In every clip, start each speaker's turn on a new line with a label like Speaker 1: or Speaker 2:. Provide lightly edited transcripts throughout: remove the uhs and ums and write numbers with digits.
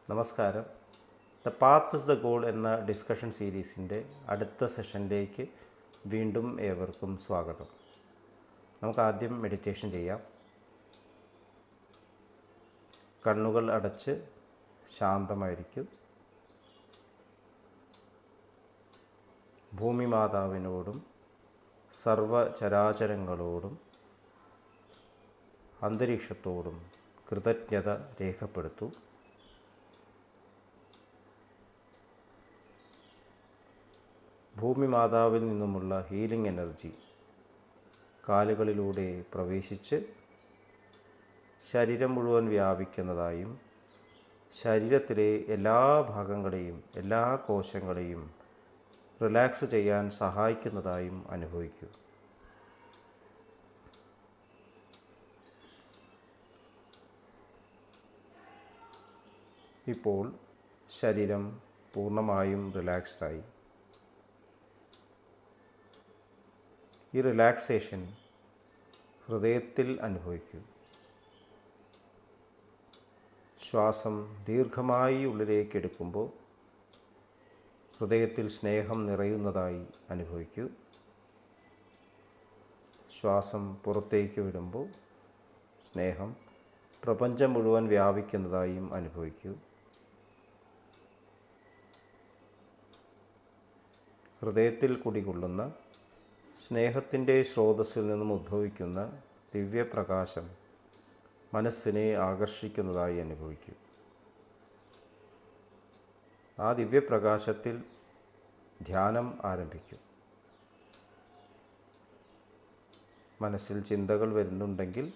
Speaker 1: നമസ്കാരം. The path is the goal എന്ന discussion സീരീസിൻ്റെ അടുത്ത സെഷനിലേക്ക് വീണ്ടും ഏവർക്കും സ്വാഗതം. നമുക്ക് ആദ്യം മെഡിറ്റേഷൻ ചെയ്യാം. കണ്ണുകൾ അടച്ച് ശാന്തമായിരിക്കും. ഭൂമി മാതാവിനോടും സർവചരാചരങ്ങളോടും അന്തരീക്ഷത്തോടും കൃതജ്ഞത രേഖപ്പെടുത്തൂ. ഭൂമി മാതാവിൽ നിന്നുമുള്ള ഹീലിംഗ് എനർജി കാലുകളിലൂടെ പ്രവേശിച്ച് ശരീരം മുഴുവൻ വ്യാപിക്കുന്നതായും ശരീരത്തിലെ എല്ലാ ഭാഗങ്ങളെയും എല്ലാ കോശങ്ങളെയും റിലാക്സ് ചെയ്യാൻ സഹായിക്കുന്നതായും അനുഭവിക്കൂ. ഇപ്പോൾ ശരീരം പൂർണ്ണമായും റിലാക്സ്ഡായി. ഈ റിലാക്സേഷൻ ഹൃദയത്തിൽ അനുഭവിക്കൂ. ശ്വാസം ദീർഘമായി ഉള്ളിലേക്ക് എടുക്കുമ്പോൾ ഹൃദയത്തിൽ സ്നേഹം നിറയുന്നതായി അനുഭവിക്കൂ. ശ്വാസം പുറത്തേക്ക് വിടുമ്പോൾ സ്നേഹം പ്രപഞ്ചം മുഴുവൻ വ്യാപിക്കുന്നതായും അനുഭവിക്കൂ. ഹൃദയത്തിൽ കുടികൊള്ളുന്ന സ്നേഹത്തിൻ്റെ സ്രോതസ്സിൽ നിന്നും ഉദ്ഭവിക്കുന്ന ദിവ്യപ്രകാശം മനസ്സിനെ ആകർഷിക്കുന്നതായി അനുഭവിക്കൂ. ആ ദിവ്യപ്രകാശത്തിൽ ധ്യാനം ആരംഭിക്കൂ. മനസ്സിൽ ചിന്തകൾ വരുന്നുണ്ടെങ്കിൽ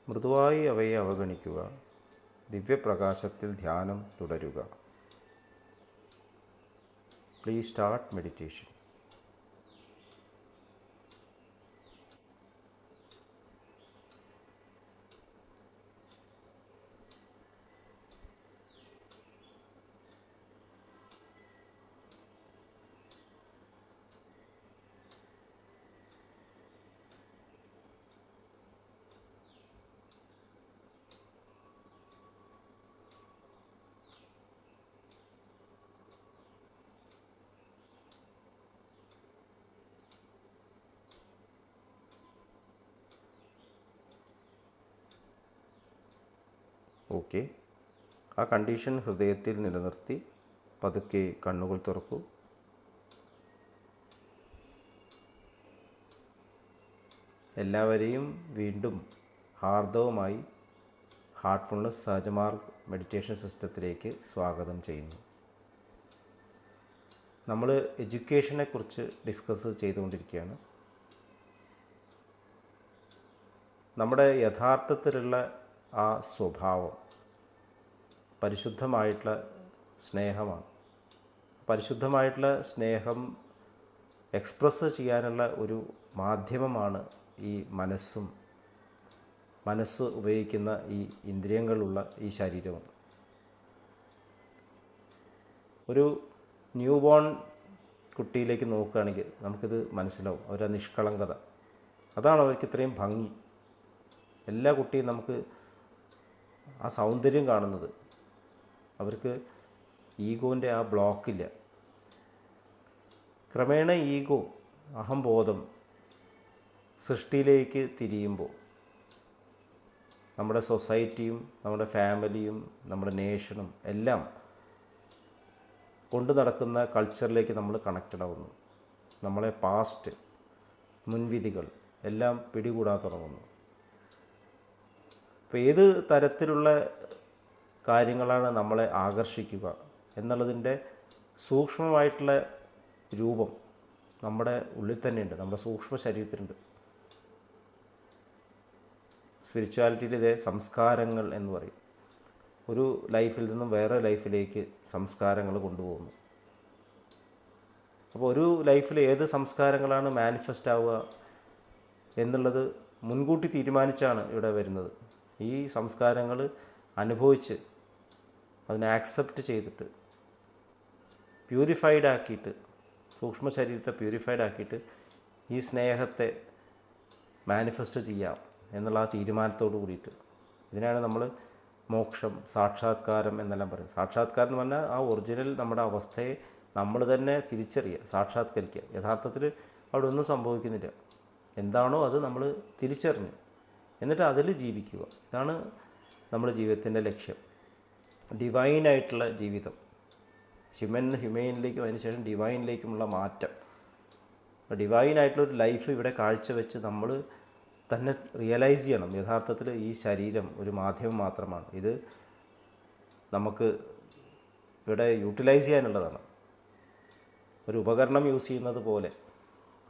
Speaker 1: മൃദുവായി അവയെ അവഗണിക്കുക. ദിവ്യപ്രകാശത്തിൽ ധ്യാനം തുടരുക. Please start meditation. ഓക്കെ, ആ കണ്ടീഷൻ ഹൃദയത്തിൽ നിലനിർത്തി പതുക്കെ കണ്ണുകൾ തുറക്കൂ. എല്ലാവരെയും വീണ്ടും ഹാർദവുമായി ഹാർട്ട്ഫുൾനെസ് സഹജമാർഗ് മെഡിറ്റേഷൻ സിസ്റ്റത്തിലേക്ക് സ്വാഗതം ചെയ്യുന്നു. നമ്മൾ എഡ്യൂക്കേഷനെ കുറിച്ച് ഡിസ്കസ് ചെയ്തുകൊണ്ടിരിക്കുകയാണ്. നമ്മുടെ യഥാർത്ഥത്തിലുള്ള ആ സ്വഭാവം പരിശുദ്ധമായിട്ടുള്ള സ്നേഹമാണ്. പരിശുദ്ധമായിട്ടുള്ള സ്നേഹം എക്സ്പ്രസ് ചെയ്യാനുള്ള ഒരു മാധ്യമമാണ് ഈ മനസ്സ് ഉപയോഗിക്കുന്ന ഈ ഇന്ദ്രിയങ്ങളുള്ള ഈ ശരീരവും. ഒരു ന്യൂ ബോൺ കുട്ടിയിലേക്ക് നോക്കുകയാണെങ്കിൽ നമുക്കിത് മനസ്സിലാവും. അവരുടെ നിഷ്കളങ്കത, അതാണ് അവർക്ക് ഇത്രയും ഭംഗി. എല്ലാ കുട്ടിയും നമുക്ക് ആ സൗന്ദര്യം കാണുന്നത്. അവർക്ക് ഈഗോൻ്റെ ആ ബ്ലോക്കില്ല. ക്രമേണ ഈഗോ, അഹംബോധം സൃഷ്ടിയിലേക്ക് തിരിയുമ്പോൾ നമ്മുടെ സൊസൈറ്റിയും നമ്മുടെ ഫാമിലിയും നമ്മുടെ നേഷനും എല്ലാം കൊണ്ടു നടക്കുന്ന കൾച്ചറിലേക്ക് നമ്മൾ കണക്റ്റഡ് ആവുന്നു. നമ്മളെ പാസ്റ്റ് മുൻവിധികൾ എല്ലാം പിടികൂടാൻ തുടങ്ങുന്നു. അപ്പോൾ ഏത് തരത്തിലുള്ള കാര്യങ്ങളാണ് നമ്മളെ ആകർഷിക്കുക എന്നുള്ളതിൻ്റെ സൂക്ഷ്മമായിട്ടുള്ള രൂപം നമ്മുടെ ഉള്ളിൽ തന്നെയുണ്ട്, നമ്മുടെ സൂക്ഷ്മ ശരീരത്തിലുണ്ട്. സ്പിരിച്വാലിറ്റിയിൽ ഇതേ സംസ്കാരങ്ങൾ എന്ന് പറയും. ഒരു ലൈഫിൽ നിന്നും വേറെ ലൈഫിലേക്ക് സംസ്കാരങ്ങൾ കൊണ്ടുപോകുന്നു. അപ്പോൾ ഒരു ലൈഫിൽ ഏത് സംസ്കാരങ്ങളാണ് മാനിഫെസ്റ്റ് ആവുക എന്നുള്ളത് മുൻകൂട്ടി തീരുമാനിച്ചാണ് ഇവിടെ വരുന്നത്. ഈ സംസ്കാരങ്ങൾ അനുഭവിച്ച് അതിനെ ആക്സെപ്റ്റ് ചെയ്തിട്ട് പ്യൂരിഫൈഡ് ആക്കിയിട്ട്, സൂക്ഷ്മ ശരീരത്തെ പ്യൂരിഫൈഡ് ആക്കിയിട്ട് ഈ സ്നേഹത്തെ മാനിഫെസ്റ്റ് ചെയ്യാം എന്നുള്ള ആ തീരുമാനത്തോട് കൂടിയിട്ട്. ഇതിനാണ് നമ്മൾ മോക്ഷം, സാക്ഷാത്കാരം എന്നെല്ലാം പറയും. സാക്ഷാത്കാരം എന്ന് പറഞ്ഞാൽ ആ ഒറിജിനൽ നമ്മുടെ അവസ്ഥയെ നമ്മൾ തന്നെ തിരിച്ചറിയുക, സാക്ഷാത്കരിക്കുക. യഥാർത്ഥത്തിൽ അവിടെ ഒന്നും സംഭവിക്കുന്നില്ല. എന്താണോ അത് നമ്മൾ തിരിച്ചറിഞ്ഞു, എന്നിട്ട് അതിൽ ജീവിക്കുക. ഇതാണ് നമ്മുടെ ജീവിതത്തിൻ്റെ ലക്ഷ്യം. ഡിവൈനായിട്ടുള്ള ജീവിതം, ഹ്യൂമനിലേക്കും അതിനുശേഷം ഡിവൈനിലേക്കുമുള്ള മാറ്റം. ഡിവൈനായിട്ടുള്ളൊരു ലൈഫ് ഇവിടെ കാഴ്ചവെച്ച് നമ്മൾ തന്നെ റിയലൈസ് ചെയ്യണം. യഥാർത്ഥത്തിൽ ഈ ശരീരം ഒരു മാധ്യമം മാത്രമാണ്. ഇത് നമുക്ക് ഇവിടെ യൂട്ടിലൈസ് ചെയ്യാനുള്ളതാണ്. ഒരു ഉപകരണം യൂസ് ചെയ്യുന്നത് പോലെ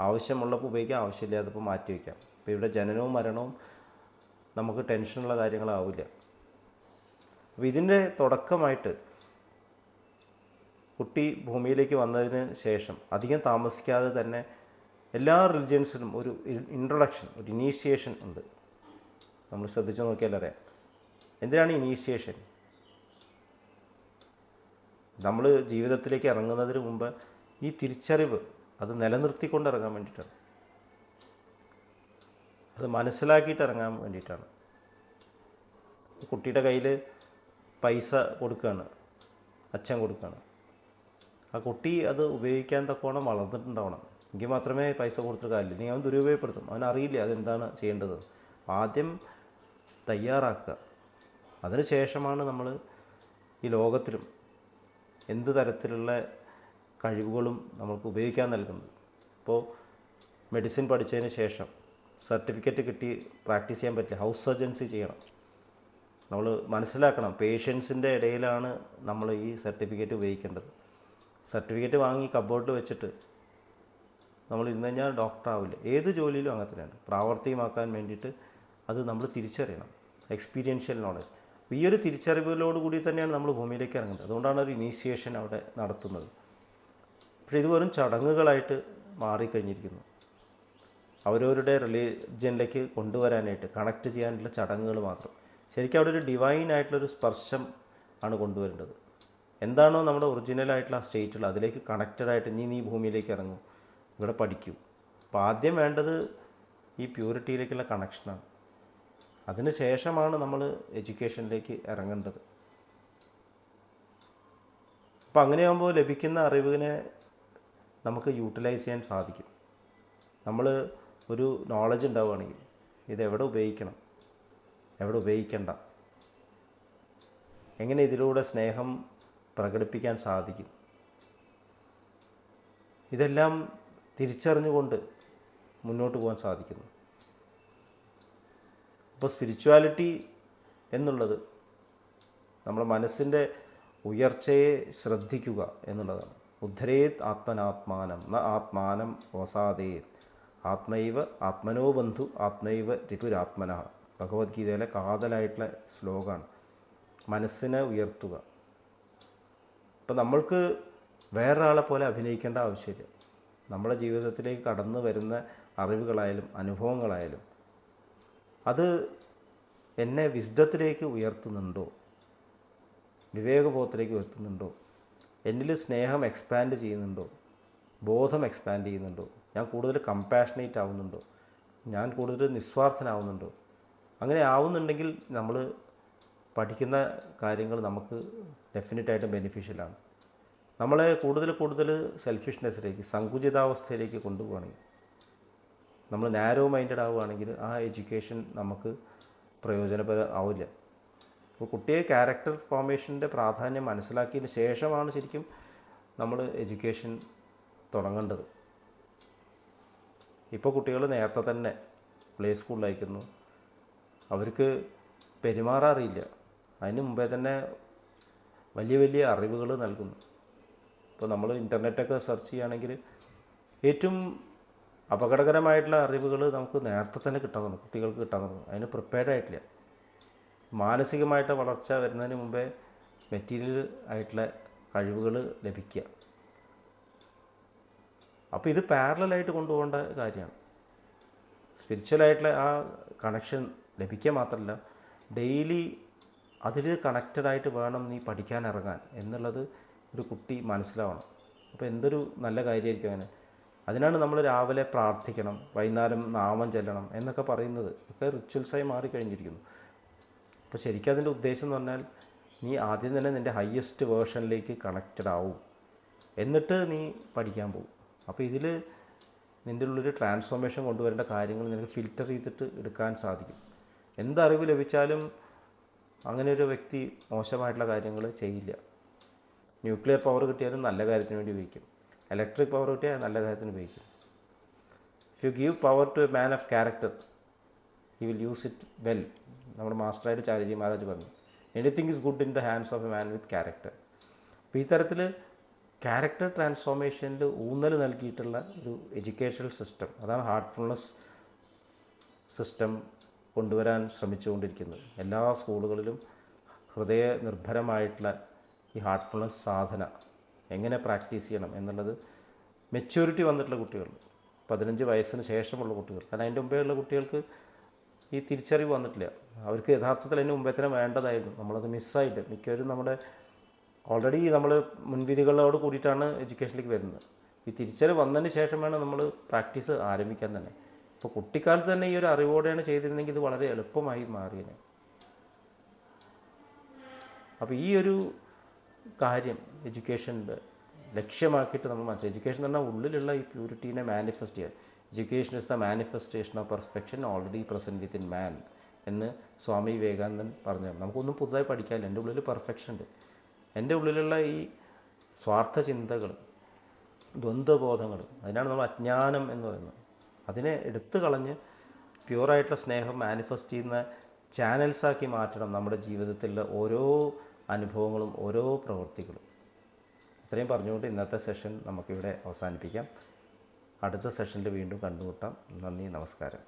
Speaker 1: ആവശ്യമുള്ളപ്പോൾ ഉപയോഗിക്കാം, ആവശ്യമില്ലാത്തപ്പോൾ മാറ്റി വയ്ക്കാം. ഇപ്പോൾ ഇവിടെ ജനനവും മരണവും നമുക്ക് ടെൻഷനുള്ള കാര്യങ്ങളാവില്ല. അപ്പോൾ ഇതിൻ്റെ തുടക്കമായിട്ട് കുട്ടി ഭൂമിയിലേക്ക് വന്നതിന് ശേഷം അധികം താമസിക്കാതെ തന്നെ എല്ലാ റിലിജിയൻസിലും ഒരു ഇൻട്രൊഡക്ഷൻ, ഒരു ഇനീഷ്യേഷൻ ഉണ്ട്. നമ്മൾ ശ്രദ്ധിച്ചു നോക്കിയാൽ അറിയാം. എന്തിനാണ് ഇനീഷ്യേഷൻ? നമ്മൾ ജീവിതത്തിലേക്ക് ഇറങ്ങുന്നതിന് മുമ്പ് ഈ തിരിച്ചറിവ് അത് നിലനിർത്തിക്കൊണ്ട് ഇറങ്ങാൻ വേണ്ടിയിട്ടാണ്, അത് മനസ്സിലാക്കിയിട്ട് ഇറങ്ങാൻ വേണ്ടിയിട്ടാണ്. കുട്ടിയുടെ കയ്യിൽ പൈസ കൊടുക്കുകയാണ്, അച്ഛൻ കൊടുക്കുകയാണ്. ആ കുട്ടി അത് ഉപയോഗിക്കാൻ തക്കോണം വളർന്നിട്ടുണ്ടാവണം. എങ്കിൽ മാത്രമേ പൈസ കൊടുത്തിട്ട് കാര്യമില്ല. ഇനി അവൻ ദുരുപയോഗപ്പെടുത്തും. അവനറിയില്ല അതെന്താണ് ചെയ്യേണ്ടത്. ആദ്യം തയ്യാറാക്കുക. അതിന് ശേഷമാണ് നമ്മൾ ഈ ലോകത്തിലും എന്ത് തരത്തിലുള്ള കഴിവുകളും നമ്മൾക്ക് ഉപയോഗിക്കാൻ നൽകുന്നത്. ഇപ്പോൾ മെഡിസിൻ പഠിച്ചതിന് ശേഷം സർട്ടിഫിക്കറ്റ് കിട്ടി പ്രാക്ടീസ് ചെയ്യാൻ പറ്റില്ല. ഹൗസ് സർജൻസി ചെയ്യണം. നമ്മൾ മനസ്സിലാക്കണം, പേഷ്യൻസിൻ്റെ ഇടയിലാണ് നമ്മൾ ഈ സർട്ടിഫിക്കറ്റ് ഉപയോഗിക്കേണ്ടത്. സർട്ടിഫിക്കറ്റ് വാങ്ങി കബോർഡിൽ വെച്ചിട്ട് നമ്മൾ ഇരുന്ന് കഴിഞ്ഞാൽ ഡോക്ടറാവില്ല. ഏത് ജോലിയിലും അങ്ങനെ തന്നെയാണ്. പ്രാവർത്തികമാക്കാൻ വേണ്ടിയിട്ട് അത് നമ്മൾ തിരിച്ചറിയണം. Experiential knowledge. ഈ ഒരു തിരിച്ചറിവിലോടുകൂടി തന്നെയാണ് നമ്മൾ ഭൂമിയിലേക്ക് ഇറങ്ങുന്നത്. അതുകൊണ്ടാണ് ഒരു ഇനീഷ്യേഷൻ അവിടെ നടത്തുന്നത്. പക്ഷേ ഇത് വെറും ചടങ്ങുകളായിട്ട് മാറിക്കഴിഞ്ഞിരിക്കുന്നു. അവരവരുടെ റിലീജിയനിലേക്ക് കൊണ്ടുവരാനായിട്ട് കണക്ട് ചെയ്യാനുള്ള ചടങ്ങുകൾ മാത്രം. ശരിക്കും അവിടെ ഒരു ഡിവൈനായിട്ടുള്ളൊരു സ്പർശം ആണ് കൊണ്ടുവരേണ്ടത്. എന്താണോ നമ്മുടെ ഒറിജിനലായിട്ടുള്ള ആ സ്റ്റേറ്റുള്ള അതിലേക്ക് കണക്റ്റഡായിട്ട് നീ ഭൂമിയിലേക്ക് ഇറങ്ങും, ഇവിടെ പഠിക്കൂ. അപ്പോൾ ആദ്യം വേണ്ടത് ഈ പ്യൂരിറ്റിയിലേക്കുള്ള കണക്ഷനാണ്. അതിന് ശേഷമാണ് നമ്മൾ എഡ്യൂക്കേഷനിലേക്ക് ഇറങ്ങേണ്ടത്. അപ്പോൾ അങ്ങനെയാകുമ്പോൾ ലഭിക്കുന്ന അറിവിനെ നമുക്ക് യൂട്ടിലൈസ് ചെയ്യാൻ സാധിക്കും. നമ്മൾ ഒരു നോളജ് ഉണ്ടാവുകയാണെങ്കിൽ ഇതെവിടെ ഉപയോഗിക്കണം, എവിടെ ഉപയോഗിക്കണ്ട, എങ്ങനെ ഇതിലൂടെ സ്നേഹം പ്രകടിപ്പിക്കാൻ സാധിക്കും, ഇതെല്ലാം തിരിച്ചറിഞ്ഞുകൊണ്ട് മുന്നോട്ട് പോകാൻ സാധിക്കുന്നു. അപ്പോൾ സ്പിരിച്വാലിറ്റി എന്നുള്ളത് നമ്മുടെ മനസ്സിൻ്റെ ഉയർച്ചയെ ശ്രദ്ധിക്കുക എന്നുള്ളതാണ്. ഉദ്ധരേത് ആത്മനാത്മാനം ന ആത്മാനം വസാദേത് ആത്മൈവ ആത്മനോ ബന്ധു ആത്മൈവ രിപുരാത്മന. ഭഗവത്ഗീതയിലെ കാതലായിട്ടുള്ള ശ്ലോകമാണ്. മനസ്സിനെ ഉയർത്തുക. ഇപ്പം നമ്മൾക്ക് വേറൊരാളെ പോലെ അഭിനയിക്കേണ്ട ആവശ്യമില്ല. നമ്മുടെ ജീവിതത്തിലേക്ക് കടന്നു വരുന്ന അറിവുകളായാലും അനുഭവങ്ങളായാലും അത് എന്നെ വിസ്ഡത്തിലേക്ക് ഉയർത്തുന്നുണ്ടോ, വിവേകബോധത്തിലേക്ക് ഉയർത്തുന്നുണ്ടോ, എന്നിൽ സ്നേഹം എക്സ്പാൻഡ് ചെയ്യുന്നുണ്ടോ, ബോധം എക്സ്പാൻഡ് ചെയ്യുന്നുണ്ടോ, ഞാൻ കൂടുതൽ കമ്പാഷനേറ്റ് ആവുന്നുണ്ടോ, ഞാൻ കൂടുതൽ നിസ്വാർത്ഥനാവുന്നുണ്ടോ. അങ്ങനെ ആവുന്നുണ്ടെങ്കിൽ നമ്മൾ പഠിക്കുന്ന കാര്യങ്ങൾ നമുക്ക് ഡെഫിനറ്റായിട്ടും ബെനിഫിഷ്യലാണ്. നമ്മളെ കൂടുതൽ സെൽഫിഷ്നെസ്സിലേക്ക്, സങ്കുചിതാവസ്ഥയിലേക്ക് കൊണ്ടുപോവുകയാണെങ്കിൽ, നമ്മൾ നാരോ മൈൻഡഡ് ആവുകയാണെങ്കിൽ ആ എഡ്യൂക്കേഷൻ നമുക്ക് പ്രയോജനപരമാവില്ല. അപ്പോൾ കുട്ടിയെ ക്യാരക്ടർ ഫോർമേഷൻ്റെ പ്രാധാന്യം മനസ്സിലാക്കിയതിന് ശേഷമാണ് ശരിക്കും നമ്മൾ എഡ്യൂക്കേഷൻ തുടങ്ങേണ്ടത്. ഇപ്പോൾ കുട്ടികൾ നേരത്തെ തന്നെ പ്ലേ സ്കൂളിലയക്കുന്നു. അവർക്ക് പെരുമാറാറില്ല. അതിന് മുമ്പേ തന്നെ വലിയ അറിവുകൾ നൽകുന്നു. ഇപ്പോൾ നമ്മൾ ഇൻ്റർനെറ്റൊക്കെ സെർച്ച് ചെയ്യുകയാണെങ്കിൽ ഏറ്റവും അപകടകരമായിട്ടുള്ള അറിവുകൾ നമുക്ക് നേരത്തെ തന്നെ കിട്ടാൻ തുടങ്ങും, കുട്ടികൾക്ക് കിട്ടാൻ തുടങ്ങും. അതിന് പ്രിപ്പയർഡ് ആയിട്ടില്ല. മാനസികമായിട്ട് വളർച്ച വരുന്നതിന് മുമ്പേ മെറ്റീരിയൽ ആയിട്ടുള്ള കഴിവുകൾ ലഭിക്കുക. അപ്പോൾ ഇത് പാരലലായിട്ട് കൊണ്ടുപോകേണ്ട കാര്യമാണ്. സ്പിരിച്വലായിട്ടുള്ള ആ കണക്ഷൻ ലഭിക്കുക മാത്രമല്ല, ഡെയിലി അതിൽ കണക്റ്റഡായിട്ട് വേണം നീ പഠിക്കാൻ ഇറങ്ങാൻ എന്നുള്ളത് ഒരു കുട്ടി മനസ്സിലാവണം. അപ്പോൾ എന്തൊരു നല്ല കാര്യമായിരിക്കും അങ്ങനെ. അതിനാണ് നമ്മൾ രാവിലെ പ്രാർത്ഥിക്കണം, വൈകുന്നേരം നാമം ചെല്ലണം എന്നൊക്കെ പറയുന്നത്. ഒക്കെ റിച്വൽസായി മാറിക്കഴിഞ്ഞിരിക്കുന്നു. അപ്പോൾ ശരിക്കും അതിൻ്റെ ഉദ്ദേശം എന്ന് പറഞ്ഞാൽ നീ ആദ്യം തന്നെ നിൻ്റെ ഹയ്യസ്റ്റ് വേർഷനിലേക്ക് കണക്റ്റഡ് ആവും, എന്നിട്ട് നീ പഠിക്കാൻ പോകും. അപ്പോൾ ഇതിൽ നിൻ്റെ ഉള്ളിൽ ട്രാൻസ്ഫോർമേഷൻ കൊണ്ടുവരേണ്ട കാര്യങ്ങൾ നിനക്ക് ഫിൽറ്റർ ചെയ്തിട്ട് എടുക്കാൻ സാധിക്കും. എന്തറിവ് ലഭിച്ചാലും അങ്ങനെ ഒരു വ്യക്തി മോശമായിട്ടുള്ള കാര്യങ്ങൾ ചെയ്യില്ല. ന്യൂക്ലിയർ പവർ കിട്ടിയാലും നല്ല കാര്യത്തിന് വേണ്ടി ഉപയോഗിക്കും, ഇലക്ട്രിക് പവർ കിട്ടിയാൽ നല്ല കാര്യത്തിന് ഉപയോഗിക്കും. If you give power to a man of character he will use it well. നമ്മുടെ മാസ്റ്ററായിട്ട് ചാരിജി മഹാരാജ് പറഞ്ഞു, anything is good in the hands of a man with character. അപ്പോൾ ഈ തരത്തിൽ ക്യാരക്ടർ ട്രാൻസ്ഫോർമേഷനിൽ ഊന്നൽ നൽകിയിട്ടുള്ള ഒരു എഡ്യൂക്കേഷണൽ സിസ്റ്റം, അതാണ് ഹാർട്ട്ഫുൾനെസ് സിസ്റ്റം കൊണ്ടുവരാൻ ശ്രമിച്ചുകൊണ്ടിരിക്കുന്നത്. എല്ലാ സ്കൂളുകളിലും ഹൃദയ നിർഭരമായിട്ടുള്ള ഈ ഹാർട്ട്ഫുൾനെസ് സാധന എങ്ങനെ പ്രാക്ടീസ് ചെയ്യണം എന്നുള്ളത് മെച്യൂരിറ്റി വന്നിട്ടുള്ള കുട്ടികൾ, 15 വയസ്സിന് ശേഷമുള്ള കുട്ടികൾ, കാരണം അതിൻ്റെ മുമ്പേ ഉള്ള കുട്ടികൾക്ക് ഈ തിരിച്ചറിവ് വന്നിട്ടില്ല. അവർക്ക് യഥാർത്ഥത്തിൽ അതിന് മുമ്പേ തന്നെ വേണ്ടതായിരുന്നു, നമ്മളത് മിസ്സായിട്ട് മിക്കവരും നമ്മുടെ ഓൾറെഡി നമ്മൾ മുൻവിധികളോട് കൂടിയിട്ടാണ് എഡ്യൂക്കേഷനിലേക്ക് വരുന്നത്. ഈ തിരിച്ചറിവ് വന്നതിന് ശേഷം വേണം നമ്മൾ പ്രാക്ടീസ് ആരംഭിക്കാൻ തന്നെ. ഇപ്പോൾ കുട്ടിക്കാലത്ത് തന്നെ ഈ ഒരു അറിവോടെയാണ് ചെയ്തിരുന്നെങ്കിൽ ഇത് വളരെ എളുപ്പമായി മാറിയേനെ. അപ്പോൾ ഈ ഒരു കാര്യം എഡ്യൂക്കേഷൻ്റെ ലക്ഷ്യമാക്കിയിട്ട് നമ്മൾ മനസ്സിലാക്കി. എഡ്യൂക്കേഷൻ എന്ന് പറഞ്ഞാൽ ഉള്ളിലുള്ള ഈ പ്യൂരിറ്റീനെ മാനിഫെസ്റ്റ് ചെയ്യുക. Education is the manifestation of perfection already present within man എന്ന് സ്വാമി വിവേകാനന്ദൻ പറഞ്ഞു. നമുക്കൊന്നും പുതുതായി പഠിക്കാനില്ല, എൻ്റെ ഉള്ളിൽ പെർഫെക്ഷൻ ഉണ്ട്. എൻ്റെ ഉള്ളിലുള്ള ഈ സ്വാർത്ഥ ചിന്തകൾ, ദ്വന്ദ്വബോധങ്ങൾ, അതിനാണ് നമ്മൾ അജ്ഞാനം എന്ന് പറയുന്നത്. അതിനെ എടുത്തു കളഞ്ഞ് പ്യുവറായിട്ടുള്ള സ്നേഹം മാനിഫെസ്റ്റ് ചെയ്യുന്ന ചാനൽസാക്കി മാറ്റണം നമ്മുടെ ജീവിതത്തിലുള്ള ഓരോ അനുഭവങ്ങളും ഓരോ പ്രവൃത്തികളും. ഇത്രയും പറഞ്ഞുകൊണ്ട് ഇന്നത്തെ സെഷൻ നമുക്കിവിടെ അവസാനിപ്പിക്കാം. അടുത്ത സെഷനിൽ വീണ്ടും കണ്ടുമുട്ടാം. നന്ദി, നമസ്കാരം.